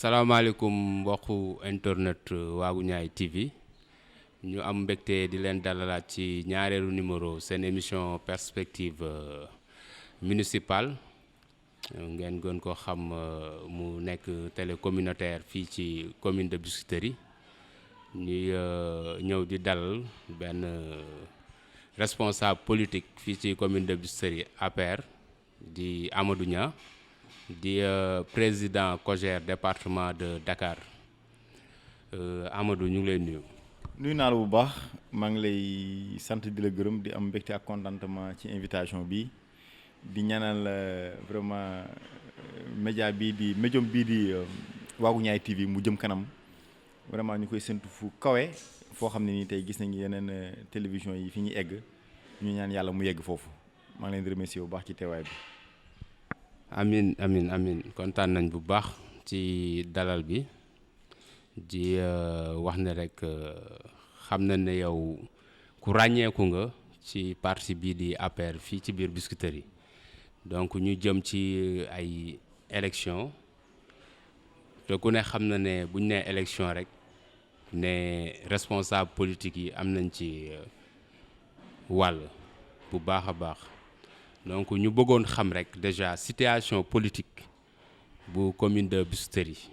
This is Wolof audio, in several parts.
salaamaaleykum mbokku internet Waagu Ñaay TV ñu am mbégte di leen dalalaat ci ñaareelu numéro seen émission perspective municipale ngeen gën ko xam mu nekk télé communautaire fii ci commune de Biscuiterie ñuy ñëw di dalal benn responsable politique fii ci commune de Biscuiterie APR di Amadou Niang di président COJER département de Dakar Amadou ñu ngi lay nuyu naa la bu baax maa ngi lay sant di la gërëm di am mbégte ak contentement ci invitation bi di ñaanal vraiment médium bii di Waagu Ñaay TV mu jëm kanam vraiment ñu koy séntu fu kawe foo xam ne nii tey gis nañu yeneen télévision yi fi ñuy egg ñu ñaan yàlla mu yegg foofu maa ngi leen di remercier bu baax ci teewaay bi. amin kontaan nañ bu baax ci dalal bi di wax ne rek xam na ne yow ku ràññeeku nga ci parti bii di APR fii ci biir Biscuiterie donc ñu jëm ci ay élection te ku ne xam na ne buñ nee élection rek ne responsable politique yi am nañ ci wàll bu baax a baax donc ñu bëggoon xam rek déjà situation politique bu commune de Biscuiterie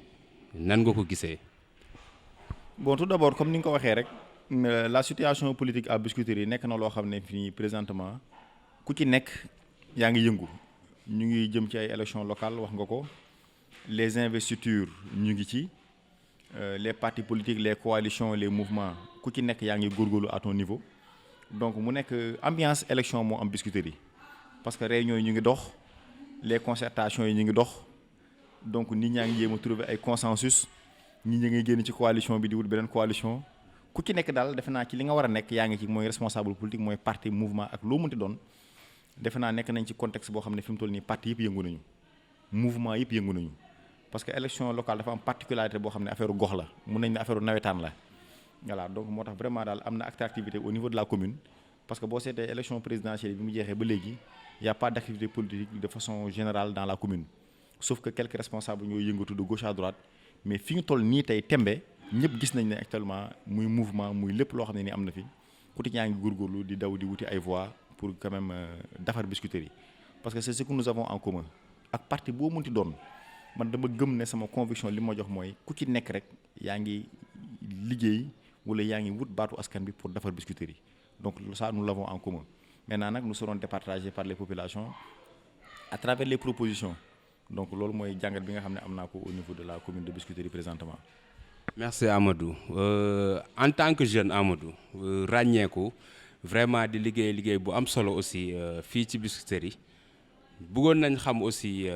nan nga ko gisee. Bon, tout d'abord comme ni nga ko waxee rek la situation politique à Biscuiterie nekk na loo xam ne fii présentement ku ci nekk yaa ngi yëngu ñu ngi jëm ci ay élections locales wax nga ko les investitures ñu ngi ci les partis politiques les coalitions les mouvements ku ci nekk yaa ngi góorgóorlu à ton niveau donc mu nekk ambiance élection moo am Biscuiterie parce que réunions yi ñu ngi dox les concertations yi ñu ngi dox donc nit ñaa ngi jéem a trouver ay consensus ñi ñi ngay génn ci coalition bi di wut beneen coalition ku ci nekk daal defe naa ci li nga war a nekk yaa ngi ci mooy responsable politique mooy parti mouvement ak loo mënti doon defe naa nekk nañ ci contexte boo xam ne fi mu toll nii parti yëpp yëngu nañu mouvement yëpp yëngu nañu parce que élection locale dafa am particularité boo xam ne affaire gox la mun nañ ne affaire nawetaan la voilà donc moo tax vraiment daal am na activité au niveau de la commune parce que boo seetee élection présidentielle bi mu jeexee ba léegi y a pas d'activité politique de façon générale dans la commune sauf que quelques responsables ñoo yëngatu de gauche à droite mais fi ñu toll nii tey tembe ñëpp gis nañ ne actuellement muy mouvement muy lépp loo xam ne ni am na fi ku ci ñaa ngi góorgóorlu di daw di wuti ay voix pour quand même defar Biscuiterie parce que c'est ce que nous avons en commun ak parti boo munti doon man dama gëm ne sama conviction li ma jox mooy ku ci nekk rek yaa ngi liggéey wala yaa ngi wut baatu askan bi pour defar Biscuiterie donc ça nous l'avons en commun maintenant nag nous serons départagés par les populations à travers les propositions donc loolu mooy jàngat bi nga xam ne am naa ko au niveau de la commune de Biscuiterie présentement. Merci Amadou en tant que jeune Amadou ràññeeku vraiment di liggéey bu am solo aussi fii ci Biscuiterie bëggoon nañ xam aussi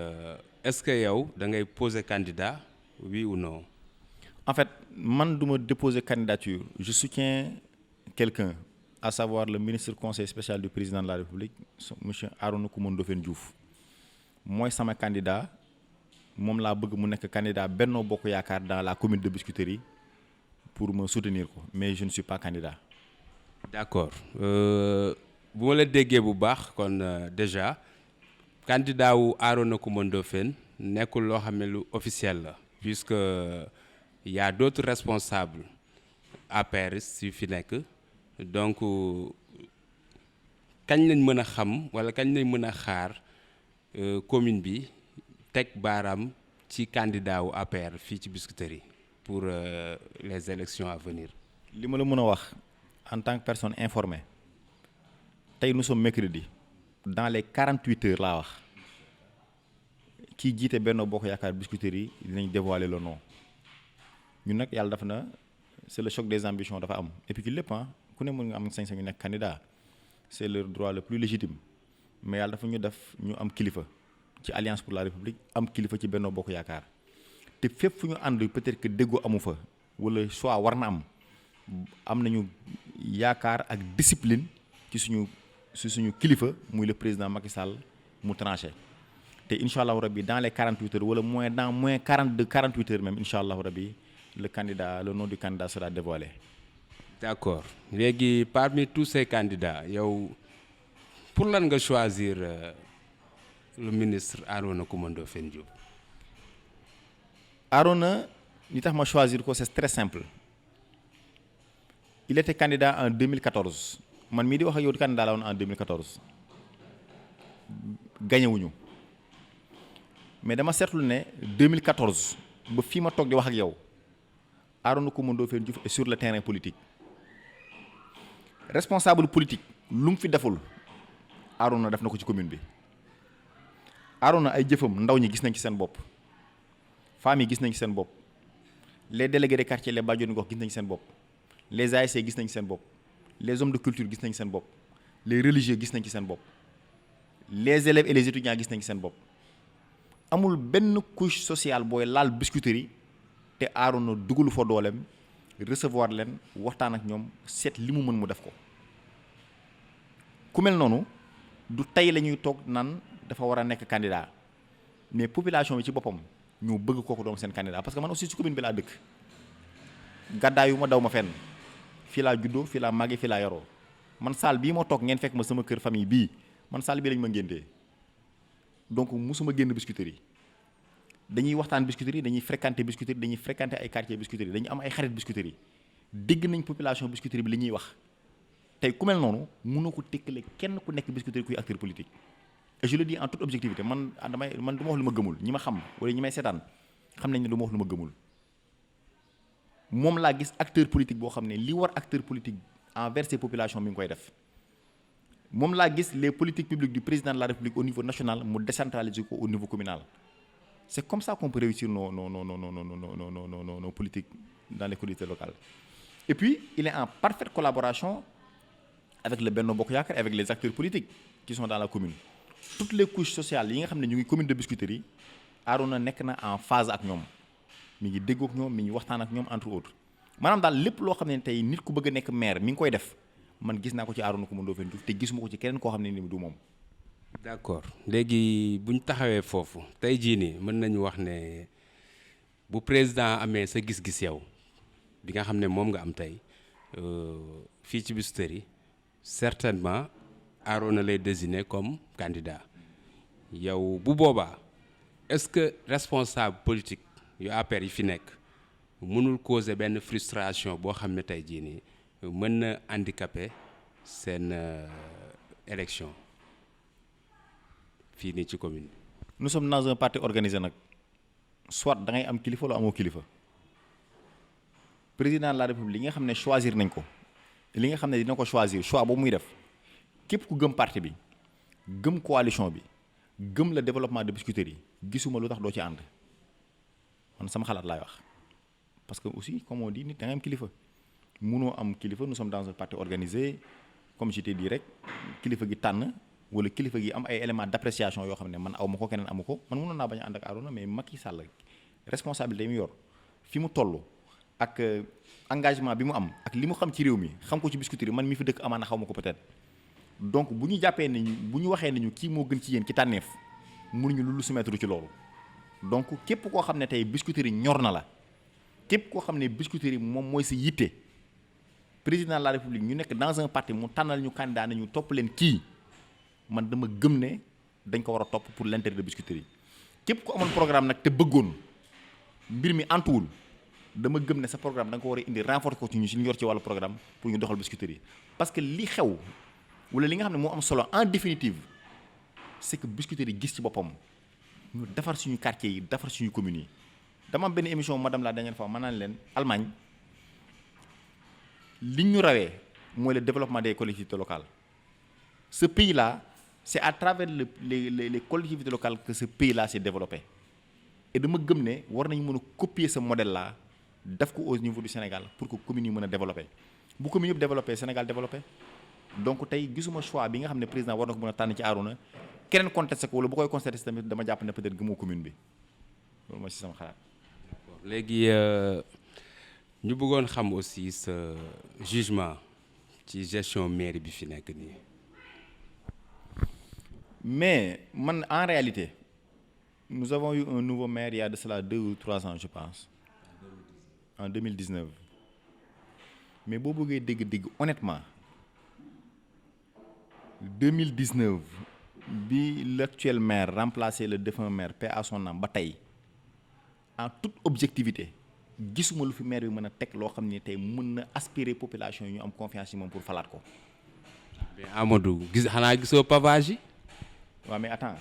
est-ce que yow da ngay poser candidat oui ou non. En fait man du ma déposer candidature je soutiens quelqu'un à savoir le ministre conseil spécial du président de la République monsieur Arona Coumba Ndoffène Diouf mooy sama candidat moom laa bëgg mu nekk candidat Benno Bokk Yaakaar dans la commune de Biscuiterie pour me soutenir ko mais je ne suis pas candidat. D'accord bu ma la déggee bu baax kon déjà candidat wu Arona Coumba Ndoffène nekkul loo xam ne lu officiel la puisque y a d'autres responsables APR yu fi nekk donc kañ lañ mën a xam wala kañ lañ mën a xaar commune bi teg baaraam ci candidat wu APR fii ci Biscuiterie pour les élections à venir. li ma la mën a wax en tant que personne informée tey nous sommes mercredi dans les 48 heures laa wax kii jiite Benno Bokk Yaakaar Biscuiterie dinañ dévoiler le nom ñun nag yàlla dafa na c'est le choc des ambitions dafa am et puis lépp ku ne mën nga am sañ-sañ ñu nekk candidat c'est le droit le plus légitime mais yàlla dafa ñu def ñu am kilifa ci Alliance pour la République am kilifa ci Benno Bokk Yaakaar te fépp fu ñu ànd peut-être que déggoo amu fa wala choix war na am nañu yaakaar ak discipline ci suñu kilifa muy le président Macky Sall mu tranché te incha allahu rabbi dans les 48 heures wala moins 48 heures même incha allahu rabbi le nom du candidat sera dévoilé. D'accord léegi parmi tous ces candidats yow pour lan nga choisir le ministre Arona Coumba Ndoffène Diouf. Arona li tax ma choisir ko c'est très simple il était candidat en 2014 man mii di wax ak yow candidat la woon en 2014 gagné wuñu mais dama seetlu ne 2014 ba fii ma toog di wax ak yow Arona Coumba Ndoffène Diouf est sur le terrain politique responsable politique lu mu fi deful Arona def na ko ci commune bi Arona ay jëfam ndaw ñi gis nañ ci seen bopp femmes yi gis nañ ci seen bopp les délégués de quartier les bàjjenu gox gis nañ ci seen bopp les ASC gis nañ ci seen bopp les hommes de culture gis nañ ci seen bopp les religieux gis nañ ci seen bopp les élèves et les étudiants gis nañ ci seen bopp amul benn couche sociale booy laal Biscuiterie te Arona dugalu fa dooleem recevoir leen waxtaan ak ñoom seet li mu mën mu def ko ku mel noonu du tey la ñuy toog naan dafa war a nekk candidat mais population bi ci boppam ñu bëgg kooku doom seen candidat parce que man aussi ci commune bi laa dëkk gàddaayu ma daw ma fenn fii laa juddoo fii laa màggee fii laa yaroo man saal bii ma toog ngeen fekk ma sama kër famille bii man saal bii lañ ma ngéntee donc musuma génn Biscuiterie dañuy waxtaan Biscuiterie dañuy fréquenter Biscuiterie dañuy fréquenter ay quartier Biscuiterie dañuy am ay xarit Biscuiterie dégg nañ population Biscuiterie bi li ñuy wax tey ku mel noonu mënoo ko tekkale kenn ku nekk Biscuiterie kuy acteur politique et je le dis en toute objectivité man du ma wax lu ma gëmul ñi ma xam wala ñi may seetaan xam nañ ne du ma wax lu ma gëmul moom laa gis acteur politique boo xam ne li war acteur politique envers ces populations mi ngi koy def moom laa gis les politiques publiques du président de la République au niveau national mu décentraliser ko au niveau communal c'est comme ça qu'on peut réussir nos politiques dans les collectivités locales et puis il est en parfaite collaboration avec le Benno Bokk Yaakaar avec les acteurs politiques qui sont dans la commune toutes les couches sociales yi nga xam ne ñu ngi commune de Biscuiterie Arona nekk na en phase ak ñoom mi ngi déggoo ak ñoom mi ngi waxtaan ak ñoom entre autres maanaam daal lépp loo xam ne tey nit ku bëgg a nekk maire mi ngi koy def man gis naa ko ci Arona Coumba Ndoffène Diouf te gisuma ko ci keneen koo xam ne ni du moom. d'accord léegi bu ñu taxawee foofu tey jii nii mën nañu wax ne bu président amee sa gis-gis yow bi nga xam ne moom nga am tey fii ci Biscuiterie certainement Arona lay désigner comme candidat yow bu boobaa est-ce que responsable politique yu APR yi fi nekk mënul causer benn frustration boo xam ne tey jii nii mën na handicaper seen élection fii nii ci commune bi. nous sommes dans un parti organisé nag soit da ngay am kilifa wala amoo kilifa président de la république li nga xam ne choisir nañ ko li nga xam ne dina ko choisir choix boobu muy def képp ku gëm parti bi gëm coalition bi gëm le développement de Biscuiterie gisuma lu tax doo ci ànd man sama xalaat laay wax parce que aussi comme on dit nit da ngay am kilifa munoo am kilifa nous sommes dans un parti organisé comme je t'ai dit rek kilifa gi tànn wala kilifa gi am ay éléments d'appréciation yoo xam ne man aw ma ko keneen amu ko man mënoon naa bañ a ànd ak Arona mais Macky Sall responsabilité mi yor fi mu toll ak engagement bi mu am ak li mu xam ci réew mi xam ko ci Biscuiterie man mi fi dëkk amaana xaw ma ko peut-être donc bu ñu jàppee ne bu ñu waxee nañu kii moo gën ci yéen ci tànneef mënuñu lu soumettre ci loolu donc képp koo xam ne tey Biscuiterie ñor na la képp koo xam ne Biscuiterie moom mooy sa yitte président de la république ñu nekk dans un parti mu tànnal ñu candidat nañu topp leen kii man dama gëm ne dañ ko war a topp pour l'intérêt de Biscuiterie képp ko amoon programme nag te bëggoon mbir mi antuwul dama gëm ne sa programme da nga ko war a indi renforcer ko ci ñu si ñu yor ci wàllu programme pour ñu doxal Biscuiterie parce que li xew wala li nga xam ne moo am solo en définitive c'est que Biscuiterie gis ci boppam ñu defar suñu quartier yi defar suñu communes yi dama am benn émission madame la dernière fois ma naan leen Allemagne li ñu rawee mooy le développement des collectivités locales ce pays là c'est à travers les collectivités locales que ce pays là s'est développé et dama gëm ne war nañu mën a copier ce modèle là def ko au niveau du Sénégal pour que communes yi mën a développer bu communes yëpp développé Sénégal développé donc tey gisuma choix bi nga xam ne président war na ko mën a tànn ci Arona keneen contesté ko wala bu koy contesté tamit dama jàpp ne peut-être gëmoo commune bi loolu mooy ci sama xalaat. léegi ñu bëggoon xam aussi sa jugement ci gestion mairie bi fi nekk nii. mais man en réalité nous avons eu un nouveau maire il y a de cela 2 ou 3 ans je pense en 2019 mais boo bëggee dégg-dégg honnêtement 2019 bi l'actuel maire remplacé le défunt maire paix à son âme ba tey en toute objectivité gisuma lu fi maire bi mën a teg loo xam ne tey mën na aspirer population yi ñu am confiance ci moom pour falaat ko. mais Amadou xanaa gisoo pavage yi. waaw mais attends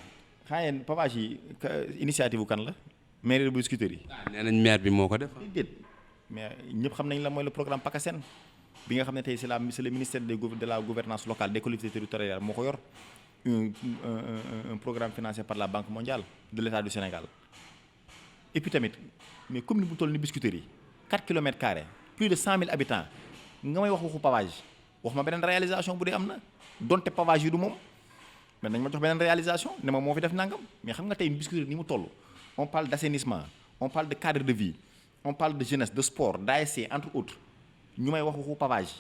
xanaa yéen pavage yi initiative kan la maire de Biscuiterie yi. nee nañ maire bi moo ko def. déedéet mais ñëpp xam nañ la mooy le programme PACASEN bi nga xam ne tey c'est le ministère de la gouvernance locale des collectivités territoriales moo ko yor un programme financé par la Banque mondiale de l'État du Sénégal. Et puis tamit mais commune bu toll ni Biscuiterie yi 4 kilomètres carrés plus de 100 000 habitants nga may wax waxu pavage wax ma beneen réalisation bu dee am na donte pavage yi du moom mais nañ ma jox beneen réalisation ne ma moo fi def nangam mais xam nga tey Biscuiterie ni mu toll on parle d'assainissement on parle de cadre de vie on parle de jeunesse de sport d'ASC entre autres ñu may wax waxu pavage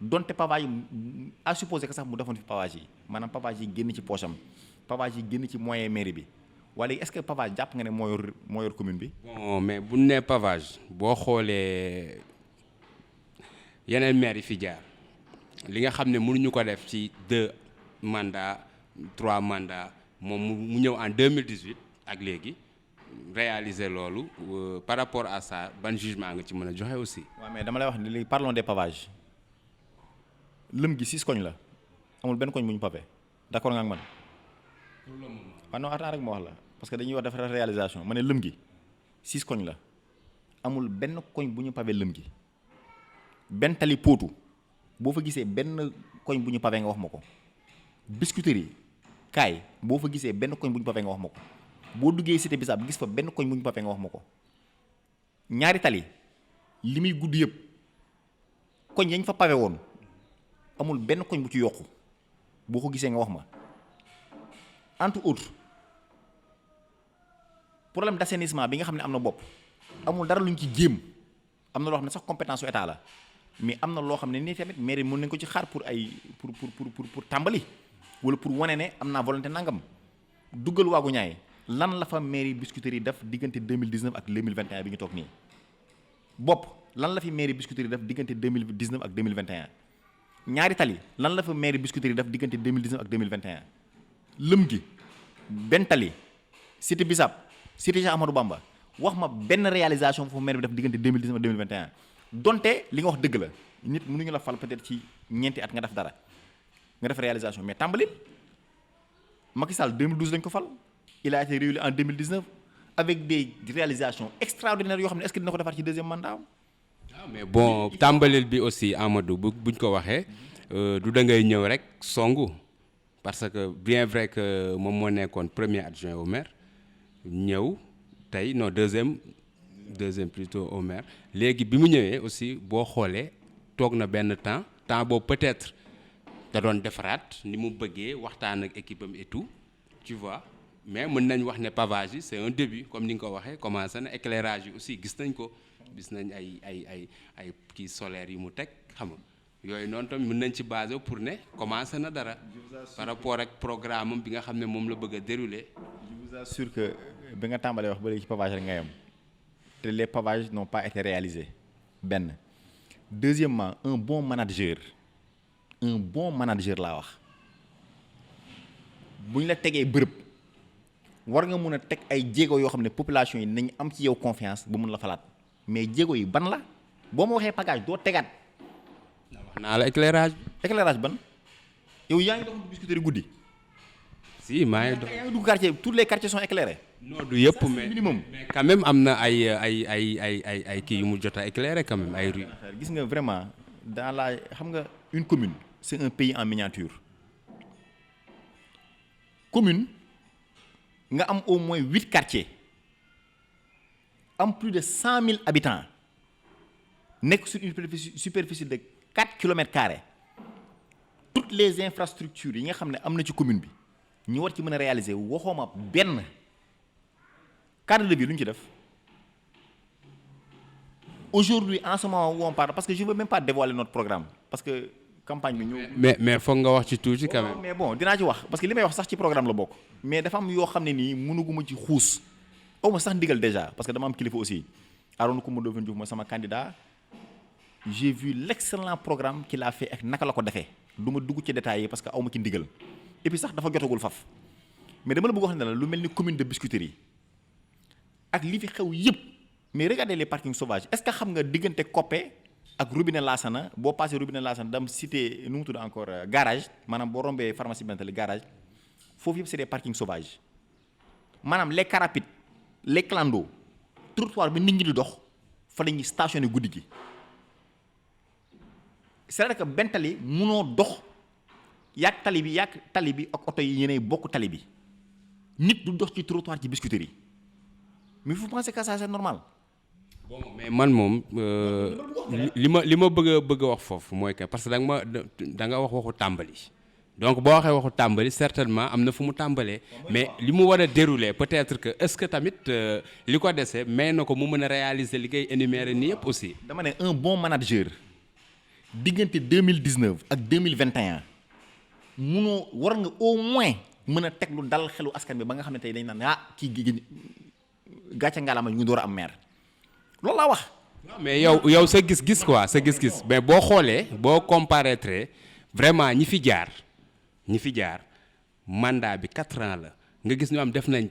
donte pavage yi à supposer que sax mu defoon fi pavage yi maanaam pavage yi génn ci poche am pavage yi génn ci moyen mairie bi wala est-ce que pavage jàpp nga ne moo yor commune bi. bon mais bu nee pavage boo xoolee yeneen maire yi fi jaar li nga xam ne mënuñu ko def ci 2 mandats 3 mandats moom mu ñëw en 2018 ak léegi réaliser loolu par rapport à ça ban jugement nga ci mën a joxe aussi. waaw mais dama lay wax ni léegi parlons des pavages lëm gi 6 koñ la amul benn koñ bu ñu pavé d'accord nga ak man. waaw non attends rek ma wax la parce que dañuy wax dafa réalisation ma ne lëm gi 6 koñ la amul benn koñ bu ñu pavé lëm gi benn tali pootu boo fa gisee benn koñ bu ñu pavé nga wax ma ko. Biscuiterie yi kaay boo fa gisee benn koñ bu ñu pavé nga wax ma ko boo duggee cité bisaab gis fa benn koñ bu ñu pavé nga wax ma ko ñaari tali li muy gudd yëpp koñ yañ fa pavé woon amul benn koñ bu ci yokku boo ko gisee nga wax ma. entre autres problème d'assainissement bi nga xam ne am na bopp amul dara luñ ci jéem am na loo xam ne sax compétence su état la mais am na loo xam ne nii tamit mairie mën nañ ko ci xaar pour tàmbali wala pour wane ne am naa volonté nangam duggal waagu ñaay lan la fa mairie Biscuiterie yi def diggante 2019 ak 2021 bi ñu toog nii bopp lan la fi mairie Biscuiterie yi def diggante 2019 ak 2021 ñaari tali lan la fa mairie Biscuiterie yi def diggante 2019 ak 2021 lëm gi benn tali cité Bissap cité Cheikh Amadou Bamba wax ma benn réalisation foofu maire bi def diggante 2019 ak 2021 donte li nga wax dëgg la nit mënuñu la fal peut-être ci ñeenti at nga def dara nga def réalisation mais tàmbalil Macky Sall 2012 lañ ko fal il a été réélu en 2019 avec des réalisations extraordinaires yoo xam ne est-ce que dina ko defaat ci deuxième mandat waaw mais bon tàmbalil bi aussi Amadou buñ ko waxee du da ngay ñëw rek songu parce que bien vrai que moom moo nekkoon premier adjoint au maire ñëw tey non deuxième plutôt au maire léegi bi mu ñëwee aussi boo xoolee toog na benn temps boobu peut-être da doon defaraat ni mu bëggee waxtaan ak équipe am et tout tu vois mais mën nañ wax ne pavage yi c'est un début comme ni nga ko waxee commencé na éclairage yi aussi gis nañ ay kii solaire yi mu teg xam nga yooyu noonu tamit mën nañ ci basé pour ne commencé na dara par rapport ak programme am bi nga xam ne moom la bëgg a dérouler. Je vous assure que bi nga tàmbalee wax ba léegi ci pavage rek nga yam te les pavages n'ont pas été réalisés benn deuxièmement un bon manager laa wax bu ñu la tegee bërëb war nga mun a teg ay jéego yoo xam ne population yi nañ am ci yow confiance ba mun la falaat mais jéego yi ban la boo ma waxee pagage doo tegaat. wax naa la éclairage ban yow yaa ngi dox Biscuiterie guddi. si maa ngi dox yaa ngi dugg quartier tous les quartiers sont éclairés. non du yëpp mais minimum. mais quand même am na ay kii yu mu jot a éclairer quand même ay rue. gis nga vraiment dans la xam nga une commune c'est un pays en miniature commune nga am au moins 8 quartiers am plus de 100 000 habitants nekk sur une superficie de 4 kilomètres carrés toutes les infrastructures yi nga xam ne am na ci commune bi ñu war ci mën a réaliser waxooma benn cadre de vie lu ñu ci def aujourd'hui en ce moment où on parle parce que je veux même pas dévoiler notre programme parce que campagne bi ñu. mais foog nga wax ci tuuti quand même. mais bon dinaa ci wax parce que li may wax sax ci programme la bokk. mais dafa am yoo xam ne nii mënuguma ci xuus aw ma sax ndigal déjà parce que dama am kilifa aussi Arona Coumba Ndoffène Diouf mooy sama candidat j'ai vu l'excellent programme qu'il a fait ak naka la ko defee du ma dugg ci détails yi parce que aw ma ci ndigal et puis sax dafa jotagul faf mais dama la bëgg wax ne la lu mel ni commune de Biscuiterie yi ak li fi xew yëpp mais regardez les parkings sauvages est-ce que xam nga diggante Coppé ak robinet Lassana boo passé robinet Lassana dam cité nu mu tudd encore garage maanaam boo rombee pharmacie Bentali garage foofu yëpp c'est des parkings sauvages maanaam les car rapides les clando trottoir bi nit ñi di dox fa la ñuy stationné guddi gi c'est-à-dire que Bentali munoo dox yàgg tali bi ak oto yi yéenay bokk tali bi nit du dox ci trottoir ci Biscuiterie yi mais vous pensez que ça c'est normal. bon mais man moom li ma bëgg a wax foofu mooy que parce que da nga wax waxu tàmbali donc boo waxee waxu tàmbali certainement am na fu mu tàmbalee mais li mu war a dérouler peut-être que est-ce que tamit li ko dese may na ko mu mën a réaliser li ngay énumérer nii yëpp aussi. dama ne un bon manager diggante 2019 ak 2021 munoo war nga au moins mën a teg lu dal xelu askan bi ba nga xam ne tey dañ naan kii gàcce ngalaama ñu ngi door a am maire loolu laa wax. mais yow sa gis-gis quoi sa gis-gis mais boo xoolee boo comparaître vraiment ñi fi jaar mandat bi 4 ans la nga gis ñu am def nañ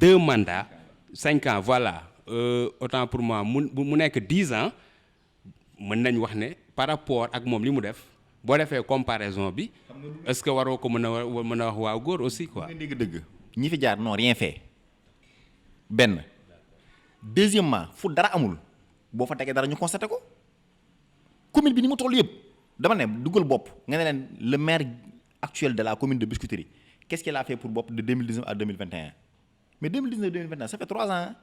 2 mandats 5 ans voilà autant pour moi mu nekk 10 ans mën nañ wax ne par rapport ak moom li mu def boo defee comparaison bi est-ce que waroo ko mën a wax waaw góor aussi quoi. dëgg ñi fi jaar non rien fait benn deuxièmement fu dara amul boo fa tegee dara ñu constaté ko commune bi ni mu toll yëpp dama ne dugal bopp nga ne leen le maire actuel de la commune de Biscuiterie qu'est-ce qu'il a fait pour bopp de 2019 à 2021 mais 2019 2021 ça fait 3 ans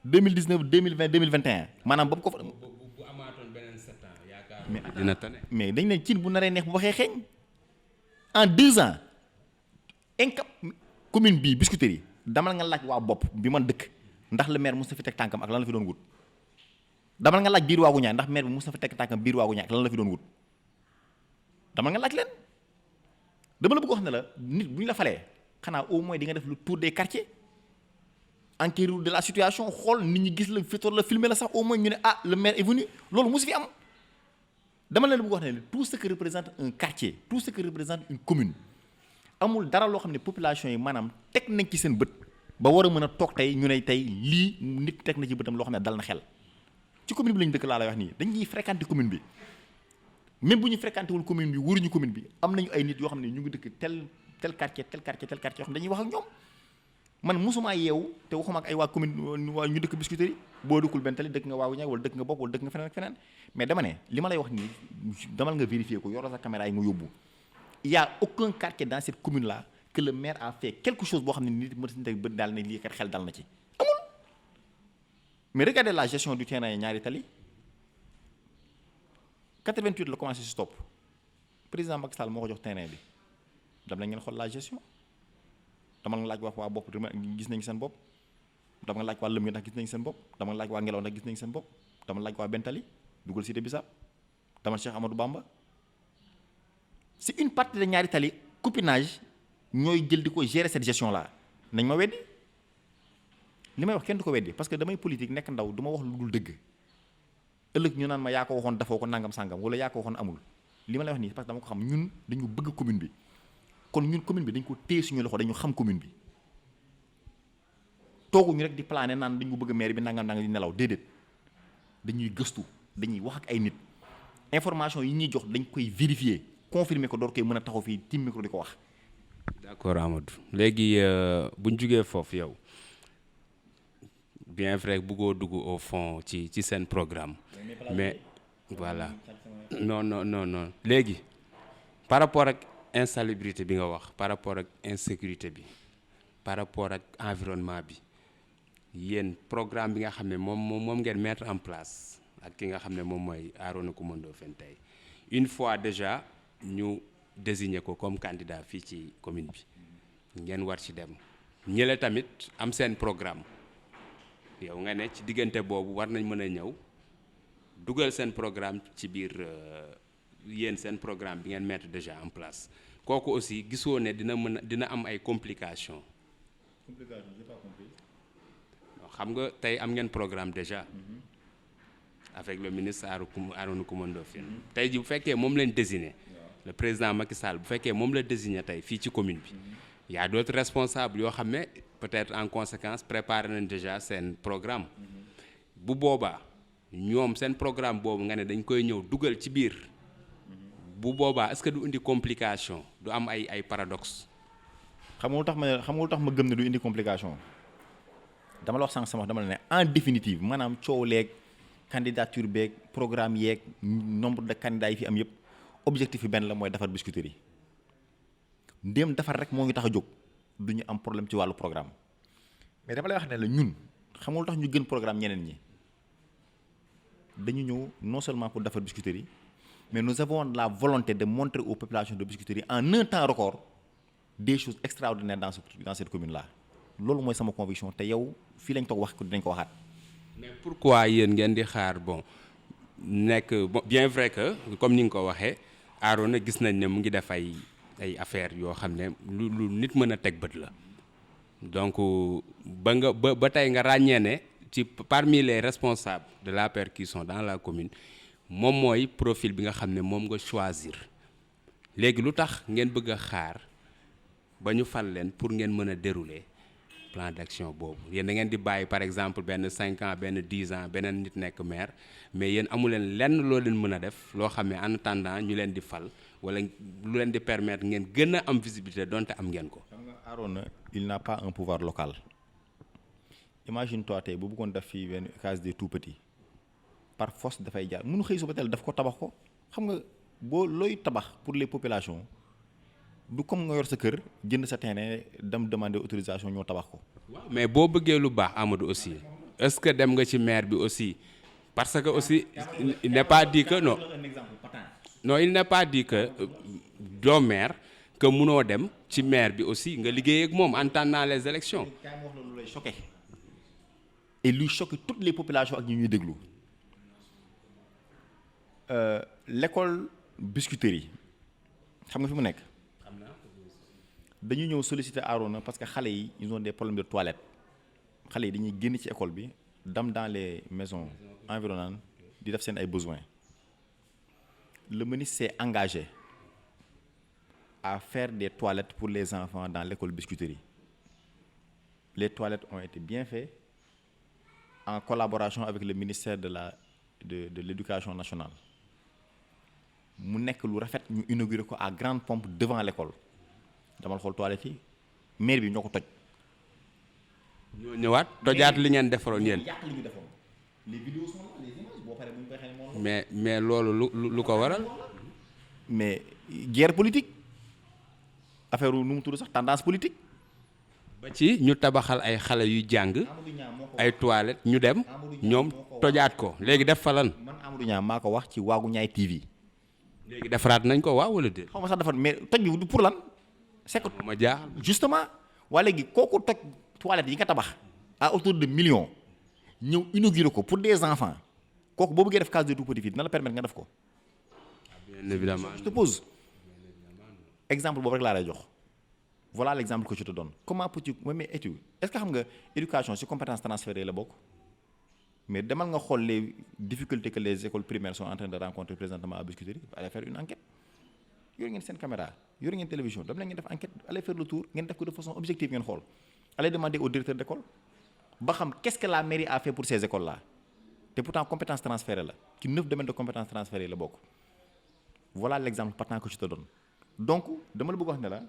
2019 2020 2021 maanaam boobu ko fa. bu amaatoon beneen 7 ans yaakaar dina tane. mais dañ ne cin bu naree neex bu waxee xeeñ en 2 ans commune bii Biscuiterie damal nga laaj waa bopp bi man dëkk ndax le maire mos na fi teg tànkam ak lan la fi doon wut damal nga laaj biir waagu ñaay ndax maire bi mos na fi teg tànkam biir waagu ñaay ak lan la fi doon wut damal nga laaj leen dama la bëgg wax ne la nit bu ñu la falee xanaa au moins di nga def le tour des quartiers enquérir de la situation xool nit ñi gis la photo la filmer la sax au moins ñu ne le maire est venu loolu mosu fi am dama leen bëgg wax ne tout ce que représente un quartier tout ce que représente une commune amul dara loo xam ne population yi maanaam teg nañ ci seen bët ba war a mën a toog tey ñu ne tey lii nit teg na ci bëtam loo xam ne dal na xel ci commune bi lañu dëkk laa lay wax nii dañuy fréquenter commune bi même bu ñu fréquenter wul commune bi waruñu commune bi am nañu ay nit yoo xam ne ñu ngi dëkk tel quartier yoo xam ne dañuy wax ak ñoom man mosumaa yeewu te waxuma ak ay waa commune waa ñu dëkk Biscuiterie boo dëkkul Bentali dëkk nga waagu ñaay wala dëkk nga bopp wala dëkk nga feneen ak feneen mais dama ne li ma lay wax nii damal nga vérifier ko yoro sa caméra yi nga yóbbu il y a aucun quartier dans cette commune là que le maire a fait quelque chose boo xam ne nit mën si bët daal ne lii kat xel dal na ci amul mais regardez la gestion du terrain ñaari tali 88 la commencé si stop président Macky Sall moo ko jox terrain bi dam na ngeen xool la gestion dama nga laaj wax waa bopp gis nañ seen bopp dama nga laaj waa lëm ngi ndax gis nañ seen bopp dama nga laaj waa ngelaw ndax gis nañ seen bopp dama laaj waa Bentali dugal cité Bissap dama Cheikh Amadou Bamba c'est une partie de ñaari tali copinage ñooy jël di ko gérer cette gestion là nañ ma weddi li may wax kenn du ko weddi parce que damay politique nekk ndaw du ma wax lu dul dëgg ëllëg ñu naan ma yaa ko waxoon dafoo ko nangam sangam wala yaa ko waxoon amul li ma lay wax nii parce que dama ko xam ñun dañu bëgg commune bi kon ñun commune bi dañ ko téye suñu loxo dañu xam commune bi tooguñu rek di plané naan dañu bëgg maire bi nangam di nelaw déedéet dañuy gëstu dañuy wax ak ay nit information yi ñuy jox dañ koy vérifier confirmer ko door koy mën a taxaw fii tim micro di ko wax. d'accord Amadou léegi bu ñu jugee foofu yow bien vrai bëggoo dugg au fond ci seen programme mais voilà non léegi par rapport ak insalubrité bi nga wax par rapport ak insécurité bi par rapport ak environnement bi yéen programme bi nga xam ne moom ngeen mettre en place ak ki nga xam ne moom mooy Arona Coumba Ndoffène tey une fois déjà ñu désigner ko comme candidat fii ci commune bi ngeen war ci dem ñële tamit am seen programme yow nga ne ci diggante boobu war nañ mën a ñëw dugal seen programme ci biir yéen seen programme bi ngeen mettre déjà en place kooku aussi gisoo ne dina am ay complications. J'ai pas compris. xam nga tey am ngeen programme déjà avec le ministre Arona Coumba Ndoffène tey ji bu fekkee moom leen désigné le président Macky Sall bu fekkee moom la désigné tey fii ci commune bi y a d'autres responsables yoo xam ne peut-être en conséquence préparer nañ déjà seen programme bu boobaa ñoom seen programme boobu nga ne dañ koy ñëw dugal ci biir bu boobaa est-ce que du indi complication du am ay paradoxe. xam nga lu tax ma gëm ne du indi complication dama la wax sànq sama dama la ne en définitive maanaam coow leeg candidature beeg programme yeeg nombre de candidats yi fi am yëpp objectif yi benn la mooy defar Biscuiterie yi ndéem defar rek moo ngi tax a jóg du ñu am problème ci wàllu programme mais dama lay wax ne la ñun xam nga lu tax ñu gën programme ñeneen ñi dañu ñëw non seulement pour defar Biscuiterie yi mais nous avons la volonté de montrer aux populations de Biscuiterie yi en un temps record des choses extraordinaires dans cette commune là loolu mooy sama conviction te yow fii lañ toog wax ko dinañ ko waxaat. mais pourquoi yéen ngeen di xaar bon bien vrai que comme ni nga ko waxee Arona gis nañ ne mu ngi def ay affaires yoo xam ne lu nit mën a teg bët la donc ba tey nga ràññee ne ci parmi les responsables de l'APR qui sont dans la commune moom mooy profil bi nga xam ne moom nga choisir léegi lu tax ngeen bëgg a xaar ba ñu fal leen pour ngeen mën a dérouler plan d'action boobu yéen da ngeen di bàyyi par exemple benn 5 ans benn 10 ans beneen nit nekk maire mais yéen amu leen lenn loo leen mën a def loo xam ne en attendant ñu leen di fal wala lu leen di permettre ngeen gën a am visibilité donte am ngeen ko. xam nga Arona il n'a pas un pouvoir local imagine toi tey bu bëggoon def fii benn case des tout petits par force dafay jaar mënu xëy suba teel daf ko tabax ko xam nga boo looy tabax pour les populations. du comme nga yor sa kër jënd sa terrain dem demander autorisation ñoo tabax ko. waaw mais boo bëggee lu baax Amadou aussi est-ce que dem nga ci maire bi aussi parce que aussi il n'est pas dit que non il n'est pas dit que doo maire que munoo dem ci maire bi aussi nga liggéey ak moom en attendant les élections. kaay ma wax la lu lay choqué et luy choqué toutes les populations ak ñi ñuy déglu l'école Biscuiterie xam nga fi mu nekk. dañu ñëw solliciter Arona parce que xale yi ils ont des problèmes de toilette xale yi dañuy génn ci école bi dem dans les maisons environnantes di def seen ay besoins le ministre s'est engagé à faire des toilettes pour les enfants dans l'école Biscuiterie les toilettes ont été bien faites en collaboration avec le ministère de l'éducation nationale mu nekk lu rafet ñu inauguré ko à grande pompe devant l'école damal xool toilette yi maire bi ñoo ko toj. ñoo ñëwaat tojaat li ngeen defaroon yéen. yàq li ñu defoon les vidéos sont là les images boo paree bu ñu koy xamee moom. mais loolu lu ko waral. mais guerre politique affaire nu mu tudd sax tendance politique. ba ci ñu tabaxal ay xale yu jàng ay toilettes ñu dem ñoom tojaat ko léegi def fa lan. man Amadou Niang maa ko wax ci Waagu Ñaay TV. léegi defaraat nañ ko waaw wala déet. xaw ma sax defar mais toj bi pour lan. c'est que ma jaaxal justement waa léegi kooku toj toilette yi nga tabax à hauteur de millions ñëw inauguré ko pour des enfants kooku boo bëggee def case de tout petit fii dina la permettre nga def ko. bien évidemment je te pose exemple boobu rek laa lay jox voilà l'exemple que je te donne comment peux-tu mais étude est-ce que xam nga éducation ci compétence transférée la bokk mais demal nga xool les difficultés que les écoles primaires sont en train de rencontrer présentement à Biscuiterie allez faire une enquête yor ngeen seen caméra yor ngeen télévision dam la ngeen def enquête allez faire le tour ngeen def ko de façon objective ngeen xool allez demander au directeur d'école ba xam qu'est-ce que la mairie a fait pour ces écoles là te pourtant compétence transférée la ci 9 domaines de compétence transférée la bokk voilà l'exemple patent que je te donne donc dama la bëgg wax ne la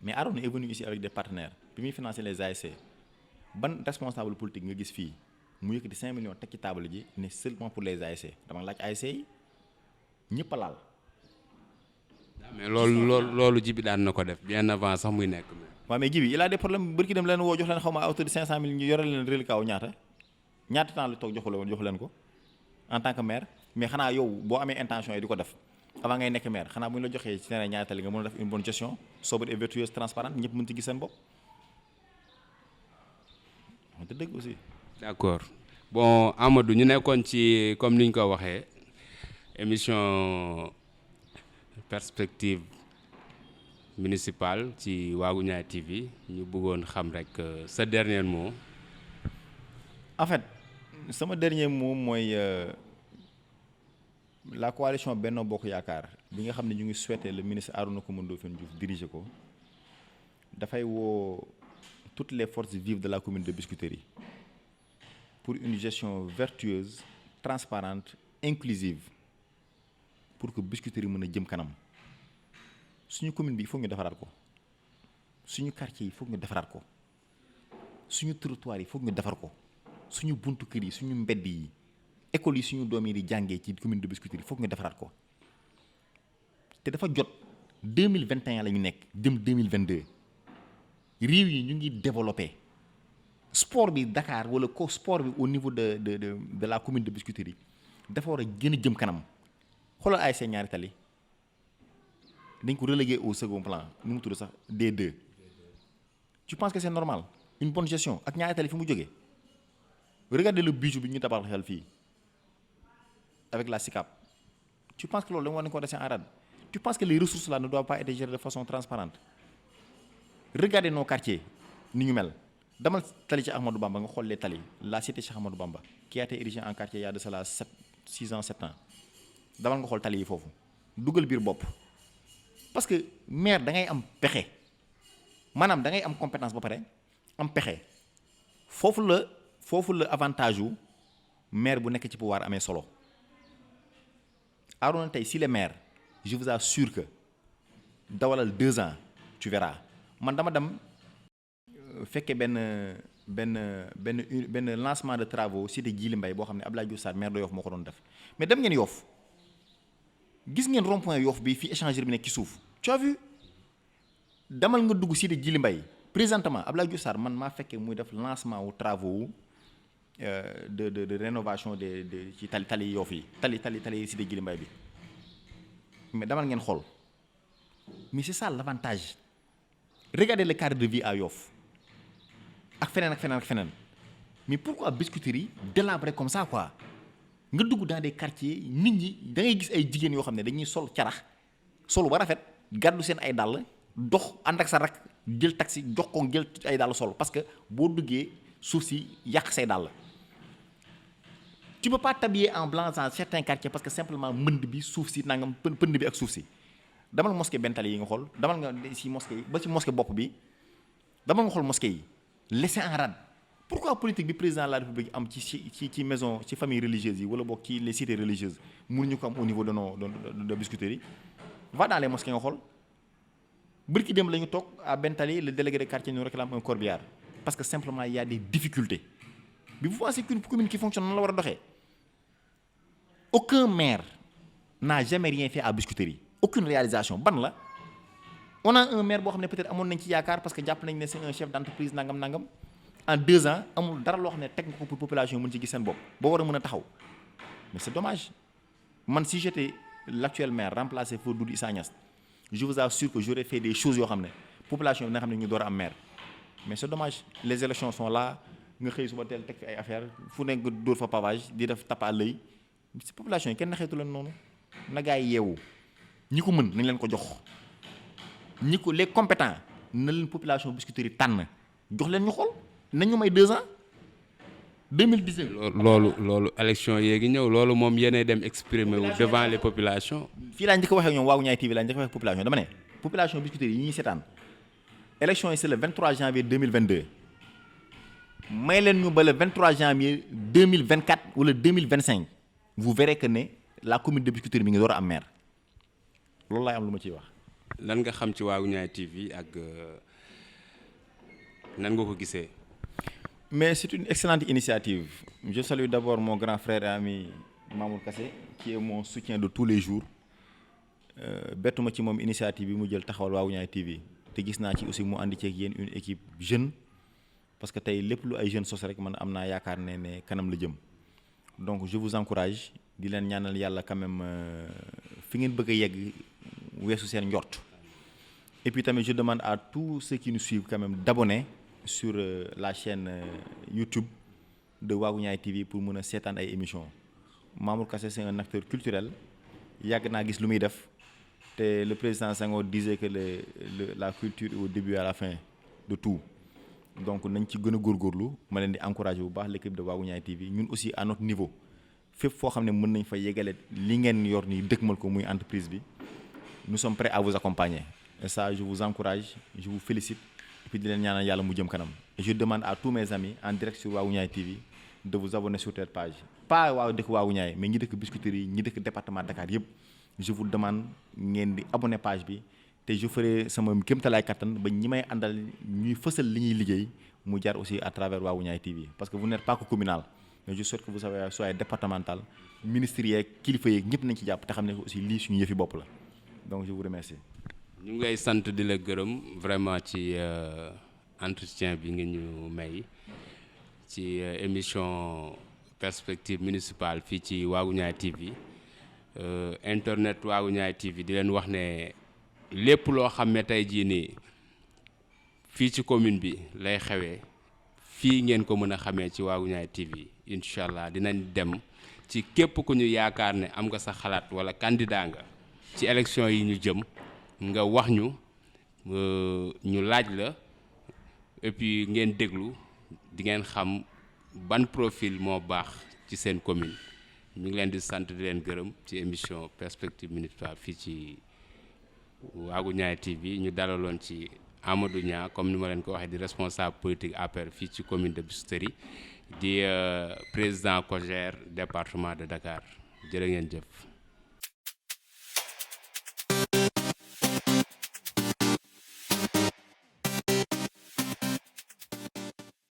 mais Arona est venu ici avec des partenaires bi muy financer les ASC ban responsable politique nga gis fii mu yëkkati 5 millions teg ci table ji ne seulement pour les ASC dama laaj ASC yi ñëpp a laal. mais loolu Jibi daan na ko def bien avant sax muy nekk. waaw mais Jibi il a des problèmes bërki dem leen woo jox leen xaw ma à hauteur de 500 000 ñu yore leen reliquat ñaata temps la toog joxu leen ko en tant que maire mais xanaa yow boo amee intention yi di ko def avant ngay nekk maire xanaa bu ñu la joxee ci terrain ñaari tali nga mën a def une bonne gestion sobre et vertueuse transparente ñëpp mën ci gis seen bopp te dëgg aussi. d'accord bon Amadou ñu nekkoon ci comme ni ñu ko waxee émission perspective municipale ci Waagu Ñaay TV ñu bëggoon xam rek sa dernier mot. en fait sama dernier mot mooy la coalition Benno Bokk Yaakaar bi nga xam ne ñu ngi souhaiter le ministre Arona Coumba Ndoffène Diouf diriger ko dafay woo toutes les forces vives de la commune de Biscuiterie pour une gestion vertueuse, transparente, inclusive pour que Biscuiterie mën a jëm kanam suñu commune bi il faut ñu defaraat ko suñu quartier yi il faut ñu defaraat ko suñu territoire yi il faut ñu defar ko suñu buntu kër yi suñu mbedd yi école yi suñu doom yi di jàngee ci commune de Biscuiterie il faut ñu defaraat ko te dafa jot 2021 la ñu nekk jëm 2022 réew yi ñu ngi développé sport bi Dakar wala ko sport bi au niveau de la commune de Biscuiterie dafa war a gën a jëm kanam xoolal ASC Ñaari Tali dañ ko relégué au second plan nu mu tudd sax D2 tu penses que c'est normal une bonne gestion ak Ñaari Tali fi mu jógee regardez le bijou bi ñu tabax xel fii avec la SICAP tu penses que loolu da nga war nañ ko dese en rade tu penses que les ressources là ne doivent pas être gérées de façon transparente regardez nos quartiers ni ñu mel damal tali ci Ahmadou Bamba nga xool les tali la cité Cheikh Ahmadou Bamba qui a été érigée en quartier il y a de cela 6 ans 7 ans damal nga xool tali yi foofu dugal biir bopp parce que maire da ngay am pexe maanaam da ngay am compétence ba pare am pexe foofu la avantage wu maire bu nekk ci pouvoir amee solo Arouna tey si le maire je vous assure que dawalal 2 ans tu verras man dama dem fekkee benn lancement de travaux cité Djily Mbaye boo xam ne Abdoulaye Diouf Sarr maire de Yoff moo ko doon def mais dem ngeen Yoff gis ngeen rond point Yoff bi fii échangeur bi nekk ci suuf tu as vu demal nga dugg cité Djily Mbaye présentement Abdoulaye Diouf Sarr man maa fekkee muy def lancement wu travaux de rénovation de ci tali Yoff yi tali cité Djily Mbaye bi mais demal ngeen xool mais c'est ça l'avantage regardez le cadre de vie à Yoff ak feneen mais pourquoi Biscuiterie délabré comme ça quoi nga dugg dans des quartiers nit ñi da ngay gis ay jigéen yoo xam ne dañuy sol carax solu ba rafet gàddu seen ay dàll dox ànd ak sa rak jël taxi jox ko jël ay dàll sol parce que boo duggee suuf si yàq say dàll tu peux pas t'habiller en blanc dans certains quartiers parce que simplement mbënd bi suuf si nangam pënd bi ak suuf si damal mosquée Bentali yi nga xool damal nga si mosquée yi ba ci mosquée bopp bi damal nga xool mosquée yi laissé en rade pourquoi politique bi président de la République am ci maison ci famille religieuse yi wala boog ci les cités religieuses mënuñu ko am au niveau de Biscuiterie va dans les mosquées nga xool bërki dem la ñu toog à Bentali le délégué de quartier nous réclame un corbillard parce que simplement il y a des difficultés bi vous pensez qu'une commune qui fonctionne noonu la war a doxee aucun maire n'a jamais rien fait à Biscuiterie aucune réalisation ban la on a un maire boo xam ne peut-être amoon nañ ci yaakaar parce que jàpp nañ ne c'est un chef d'entreprise nangam en 2 ans amul dara loo xam ne teg nga ko pour population mën ci gis seen bopp ba war a mën a taxaw mais c'est dommage man si j'étais l'actuel maire remplacé Feu Doudou Issa Niass je vous assure que j'aurais fait des choses yoo xam ne population bi nga xam ne ñu door a am maire mais c'est dommage les élections sont là nga xëy suba teel teg fi ay affaires fu nekk nga dóor fa pavage di def tape à l'œil si population yi kenn naxeetu leen noonu na gaa yi yeewu ñi ko mën nañ leen ko jox ñi ko les compétents na leen population Biscuiterie tànn jox leen ñu xool nañ ñu may 2 ans 2019. loolu élection yéegi ñëw loolu moom yéenay dem exprimer wu devant les populations. fii laa njëkk a waxee ak ñoom Waagu Ñaay TV laa njëkk a waxee population dama ne population Biscuiterie yi ñuy seetaan élection yi c'est le 23 janvier 2022 may leen ñu ba le 23 janvier 2024 wala 2025 vous verrez que ne la commune de Biscuiterie mi ngi door a am maire loolu laay am lu ma ciy wax. lan nga xam ci Waagu Ñaay TV ak nan nga ko gisee. Mais c'est une excellente initiative. Je salue d'abord mon grand frère et ami Mamour Kassé qui est mon soutien de tous les jours bettuma ci moom initiative bi mu jël taxawal Waagu Ñaay TV te gis naa ci aussi mu àndi ceeg yéen une équipe jeune parce que tey lépp lu ay jeunes sos rek man am naa yaakaar ne kanam la jëm donc je vous encourage di leen ñaanal yàlla quand même fi ngeen bëgg a yegg weesu seen njort et puis tamit je demande à tous ceux qui nous suivent quand même d'abonner sur la chaîne YouTube de Waagu Ñaay TV pour mën a seetaan ay émissions Mamour Kassé c'est un acteur culturel yàgg naa gis lu muy def te le président Senghor disait que la culture est au début et à la fin de tout donc nañ ci gën a góorgóorlu ma leen di encourager bu baax l'équipe de Waagu Ñaay TV ñun aussi à notre niveau fépp foo xam ne mën nañ fa yegale li ngeen yor nii dëkkmal ko muy entreprise bi nous sommes prêts à vous accompagner et ça je vous encourage je vous félicite et puis di leen ñaanal yàlla mu jëm kanam et je demande à tous mes amis en direct sur Waagu Ñaay TV de vous abonner sur cette page pas waa dëkk Waagu Ñaay mais ñi dëkk Biscuiterie yi ñi dëkk département Dakar yëpp je vous demande ngeen di abonner page bi te je ferai sama kéemtalaay kattan ba ñi may àndal ñuy fësal li ñuy liggéey mu jaar aussi à travers Waagu Ñaay TV parce que vous n'êtes pas que communal mais je souhaite que vous soyez départemental ministres yeeg kilifa yeeg ñëpp nañ ci jàpp te xam ne aussi lii suñu yëfi bopp la donc je vous remercie. ñu ngi lay sant di la gërëm vraiment ci entretien bi nga ñu may ci émission perspective municipale fii ci Waagu Ñaay TV internet Waagu Ñaay TV di leen wax ne lépp loo xam ne tey jii nii fii ci commune bi lay xewee fii ngeen ko mën a xamee ci Waagu Ñaay TV incha allah dinañ dem ci képp ku ñu yaakaar ne am nga sa xalaat wala candidat nga ci élection yi ñu jëm nga wax ñu ñu laaj la et puis ngeen déglu di ngeen xam ban profil moo baax ci seen commune ñu ngi leen di sant di leen gërëm ci émission perspective municipale fii ci Waagu Ñaay TV ñu dalaloon ci Amadou Niang comme ni ma leen ko waxee di responsable politique APR fii ci commune de Biscuiterie di président COJER département de Dakar jërë ngeen jëf.